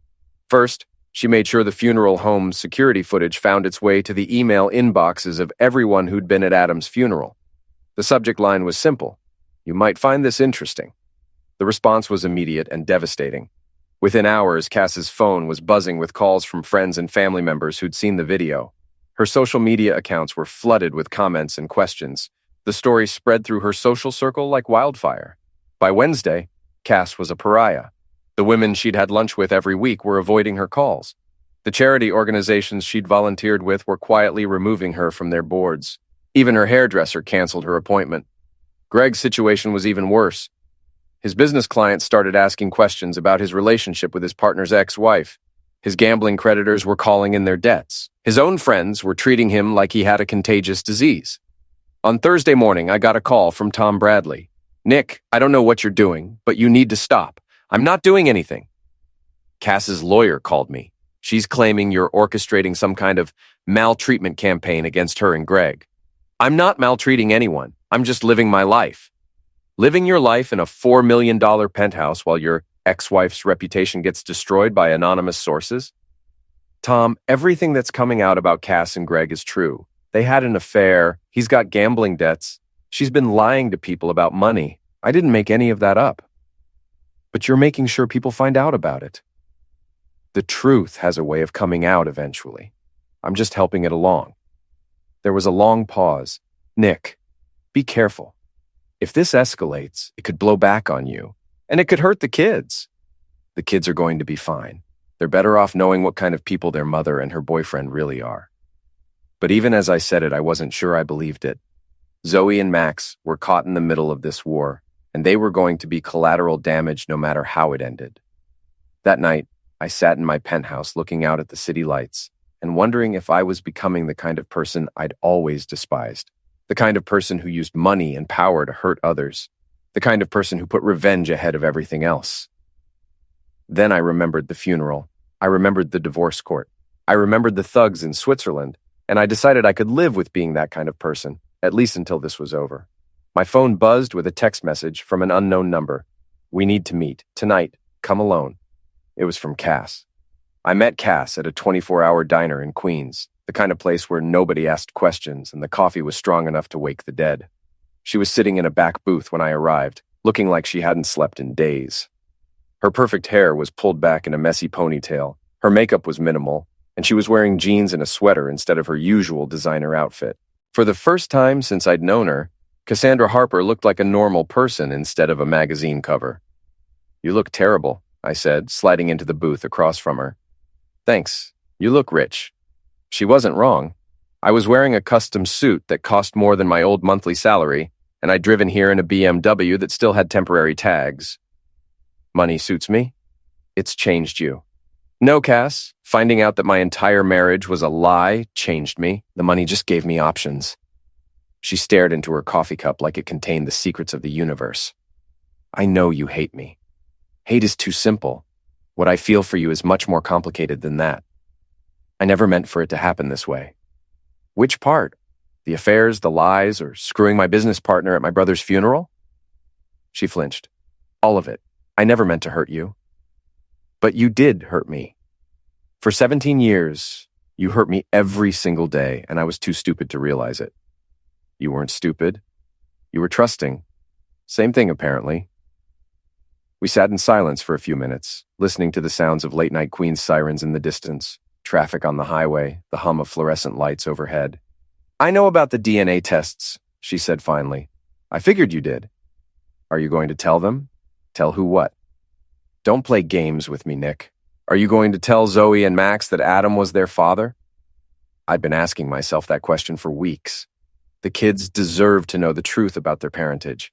B: First, she made sure the funeral home's security footage found its way to the email inboxes of everyone who'd been at Adam's funeral. The subject line was simple: "You might find this interesting." The response was immediate and devastating. Within hours, Cass's phone was buzzing with calls from friends and family members who'd seen the video. Her social media accounts were flooded with comments and questions. The story spread through her social circle like wildfire. By Wednesday, Cass was a pariah. The women she'd had lunch with every week were avoiding her calls. The charity organizations she'd volunteered with were quietly removing her from their boards. Even her hairdresser canceled her appointment. Greg's situation was even worse. His business clients started asking questions about his relationship with his partner's ex-wife. His gambling creditors were calling in their debts. His own friends were treating him like he had a contagious disease. On Thursday morning, I got a call from Tom Bradley. "Nick, I don't know what you're doing, but you need to stop. I'm not doing anything." Cass's lawyer called me. "She's claiming you're orchestrating some kind of maltreatment campaign against her and Greg." "I'm not maltreating anyone. I'm just living my life." Living your life in a $4 million penthouse while your ex-wife's reputation gets destroyed by anonymous sources? Tom, everything that's coming out about Cass and Greg is true. They had an affair. He's got gambling debts. She's been lying to people about money. I didn't make any of that up. But you're making sure people find out about it. The truth has a way of coming out eventually. I'm just helping it along. There was a long pause. "Nick, be careful. If this escalates, it could blow back on you. And it could hurt the kids. The kids are going to be fine. They're better off knowing what kind of people their mother and her boyfriend really are. But even as I said it, I wasn't sure I believed it. Zoe and Max were caught in the middle of this war, and they were going to be collateral damage no matter how it ended. That night, I sat in my penthouse looking out at the city lights and wondering if I was becoming the kind of person I'd always despised, the kind of person who used money and power to hurt others, the kind of person who put revenge ahead of everything else. Then I remembered the funeral. I remembered the divorce court. I remembered the thugs in Switzerland, and I decided I could live with being that kind of person, at least until this was over. My phone buzzed with a text message from an unknown number. "We need to meet. Tonight. Come alone." It was from Cass. I met Cass at a 24-hour diner in Queens, the kind of place where nobody asked questions and the coffee was strong enough to wake the dead. She was sitting in a back booth when I arrived, looking like she hadn't slept in days. Her perfect hair was pulled back in a messy ponytail, her makeup was minimal, and she was wearing jeans and a sweater instead of her usual designer outfit. For the first time since I'd known her, Cassandra Harper looked like a normal person instead of a magazine cover. "You look terrible," I said, sliding into the booth across from her. "Thanks. You look rich." She wasn't wrong. I was wearing a custom suit that cost more than my old monthly salary, and I'd driven here in a BMW that still had temporary tags. "Money suits me. It's changed you." "No, Cass. Finding out that my entire marriage was a lie changed me. The money just gave me options." She stared into her coffee cup like it contained the secrets of the universe. "I know you hate me. Hate is too simple. What I feel for you is much more complicated than that. I never meant for it to happen this way." "Which part? The affairs, the lies, or screwing my business partner at my brother's funeral?" She flinched. "All of it. I never meant to hurt you." "But you did hurt me. For 17 years, you hurt me every single day, and I was too stupid to realize it." "You weren't stupid. You were trusting. Same thing, apparently." We sat in silence for a few minutes, listening to the sounds of late-night Queens sirens in the distance, traffic on the highway, the hum of fluorescent lights overhead. "I know about the DNA tests," she said finally. "I figured you did. Are you going to tell them? Tell who what? Don't play games with me, Nick. Are you going to tell Zoe and Max that Adam was their father?" I'd been asking myself that question for weeks. The kids deserve to know the truth about their parentage,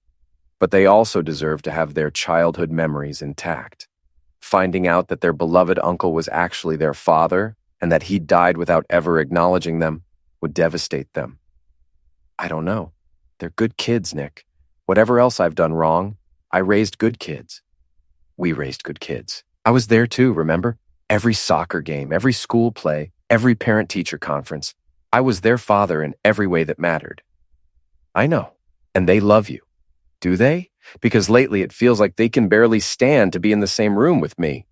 B: but they also deserve to have their childhood memories intact. Finding out that their beloved uncle was actually their father and that he died without ever acknowledging them would devastate them. I don't know. They're good kids, Nick. Whatever else I've done wrong, I raised good kids. We raised good kids. I was there too, remember? Every soccer game, every school play, every parent-teacher conference. I was their father in every way that mattered. I know. And they love you. Do they? Because lately it feels like they can barely stand to be in the same room with me.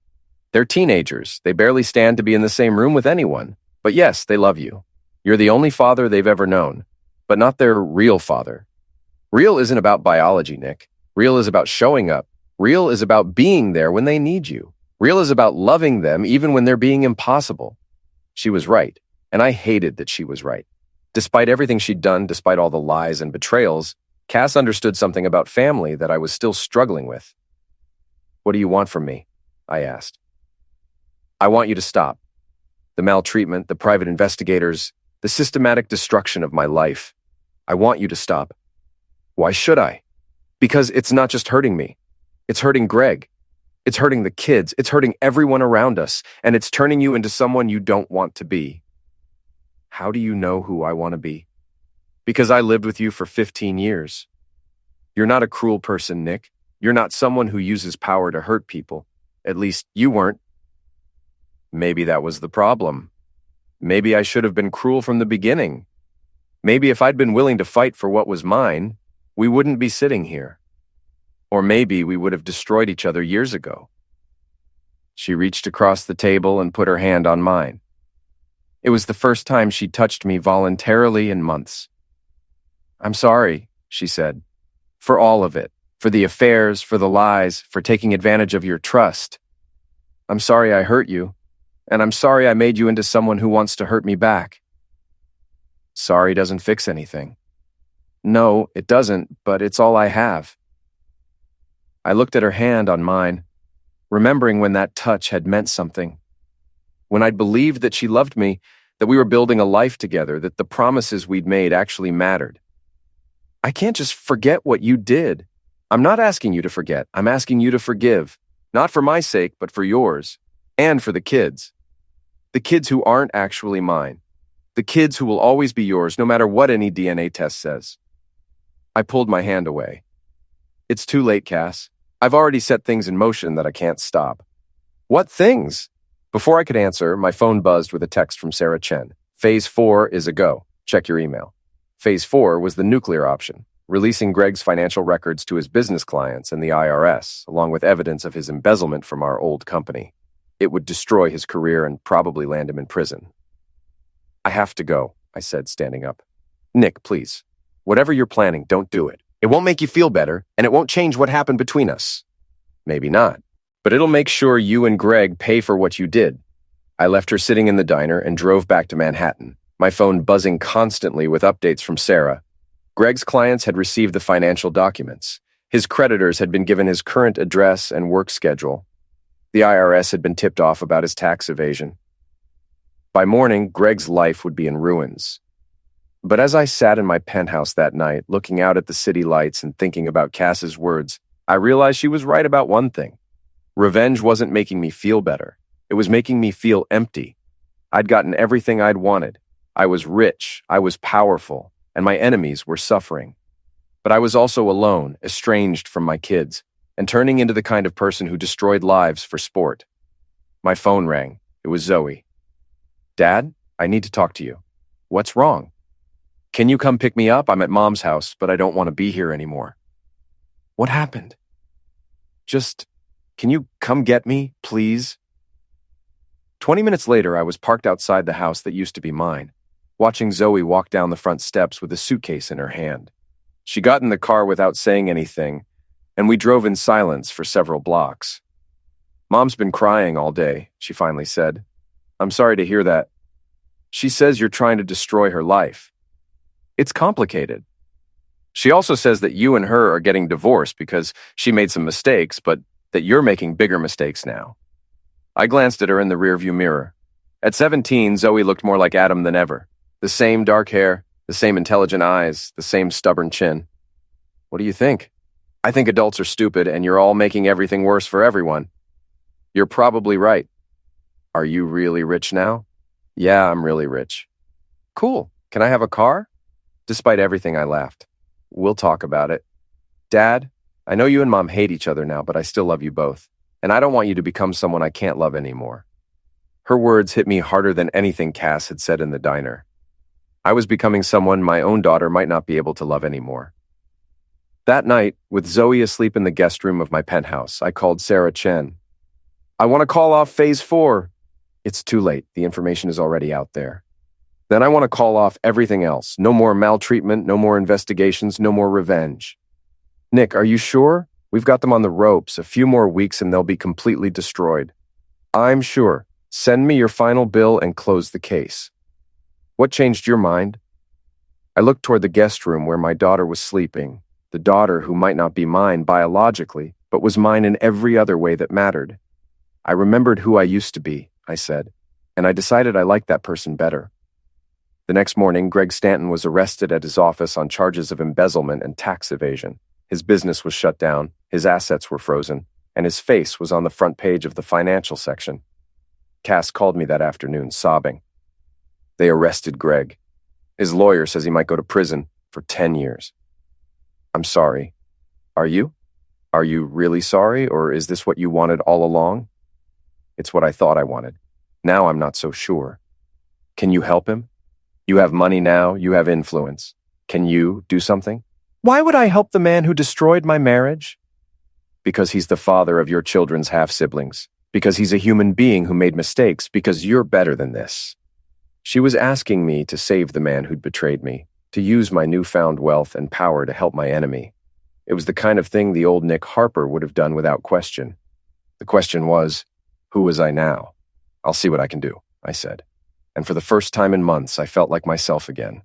B: They're teenagers. They barely stand to be in the same room with anyone. But yes, they love you. You're the only father they've ever known, but not their real father. Real isn't about biology, Nick. Real is about showing up. Real is about being there when they need you. Real is about loving them even when they're being impossible. She was right, and I hated that she was right. Despite everything she'd done, despite all the lies and betrayals, Cass understood something about family that I was still struggling with. "What do you want from me?" I asked. "I want you to stop. The maltreatment, the private investigators, the systematic destruction of my life. I want you to stop." "Why should I?" "Because it's not just hurting me. It's hurting Greg. It's hurting the kids. It's hurting everyone around us, and it's turning you into someone you don't want to be." "How do you know who I want to be?" "Because I lived with you for 15 years. You're not a cruel person, Nick. You're not someone who uses power to hurt people. At least you weren't." Maybe that was the problem. Maybe I should have been cruel from the beginning. Maybe if I'd been willing to fight for what was mine, we wouldn't be sitting here. Or maybe we would have destroyed each other years ago. She reached across the table and put her hand on mine. It was the first time she touched me voluntarily in months. "I'm sorry," she said, "for all of it, for the affairs, for the lies, for taking advantage of your trust. I'm sorry I hurt you, and I'm sorry I made you into someone who wants to hurt me back." Sorry doesn't fix anything. No, it doesn't, but it's all I have. I looked at her hand on mine, remembering when that touch had meant something. When I'd believed that she loved me, that we were building a life together, that the promises we'd made actually mattered. I can't just forget what you did. I'm not asking you to forget. I'm asking you to forgive. Not for my sake, but for yours. And for the kids. The kids who aren't actually mine. The kids who will always be yours, no matter what any DNA test says. I pulled my hand away. It's too late, Cass. I've already set things in motion that I can't stop. What things? Before I could answer, my phone buzzed with a text from Sarah Chen. Phase 4 is a go. Check your email. Phase 4 was the nuclear option, releasing Greg's financial records to his business clients and the IRS, along with evidence of his embezzlement from our old company. It would destroy his career and probably land him in prison. I have to go, I said, standing up. Nick, please. Whatever you're planning, don't do it. It won't make you feel better, and it won't change what happened between us. Maybe not. But it'll make sure you and Greg pay for what you did. I left her sitting in the diner and drove back to Manhattan, my phone buzzing constantly with updates from Sarah. Greg's clients had received the financial documents. His creditors had been given his current address and work schedule. The IRS had been tipped off about his tax evasion. By morning, Greg's life would be in ruins. But as I sat in my penthouse that night, looking out at the city lights and thinking about Cass's words, I realized she was right about one thing. Revenge wasn't making me feel better. It was making me feel empty. I'd gotten everything I'd wanted. I was rich, I was powerful, and my enemies were suffering. But I was also alone, estranged from my kids, and turning into the kind of person who destroyed lives for sport. My phone rang. It was Zoe. Dad, I need to talk to you. What's wrong? Can you come pick me up? I'm at Mom's house, but I don't want to be here anymore. What happened? Can you come get me, please? 20 minutes later, I was parked outside the house that used to be mine, watching Zoe walk down the front steps with a suitcase in her hand. She got in the car without saying anything, and we drove in silence for several blocks. Mom's been crying all day, she finally said. I'm sorry to hear that. She says you're trying to destroy her life. It's complicated. She also says that you and her are getting divorced because she made some mistakes, but that you're making bigger mistakes now. I glanced at her in the rearview mirror. At 17, Zoe looked more like Adam than ever. The same dark hair, the same intelligent eyes, the same stubborn chin. What do you think? I think adults are stupid and you're all making everything worse for everyone. You're probably right. Are you really rich now? Yeah, I'm really rich. Cool. Can I have a car? Despite everything, I laughed. We'll talk about it. Dad, I know you and Mom hate each other now, but I still love you both. And I don't want you to become someone I can't love anymore. Her words hit me harder than anything Cass had said in the diner. I was becoming someone my own daughter might not be able to love anymore. That night, with Zoe asleep in the guest room of my penthouse, I called Sarah Chen. I want to call off Phase 4. It's too late. The information is already out there. Then I want to call off everything else. No more maltreatment, no more investigations, no more revenge. Nick, are you sure? We've got them on the ropes. A few more weeks and they'll be completely destroyed. I'm sure. Send me your final bill and close the case. What changed your mind? I looked toward the guest room where my daughter was sleeping, the daughter who might not be mine biologically, but was mine in every other way that mattered. I remembered who I used to be, I said, and I decided I liked that person better. The next morning, Greg Stanton was arrested at his office on charges of embezzlement and tax evasion. His business was shut down, his assets were frozen, and his face was on the front page of the financial section. Cass called me that afternoon, sobbing. They arrested Greg. His lawyer says he might go to prison for 10 years. I'm sorry. Are you? Are you really sorry, or is this what you wanted all along? It's what I thought I wanted. Now I'm not so sure. Can you help him? You have money now, you have influence. Can you do something? Why would I help the man who destroyed my marriage? Because he's the father of your children's half-siblings. Because he's a human being who made mistakes. Because you're better than this. She was asking me to save the man who'd betrayed me, to use my newfound wealth and power to help my enemy. It was the kind of thing the old Nick Harper would have done without question. The question was, who was I now? I'll see what I can do, I said. And for the first time in months, I felt like myself again.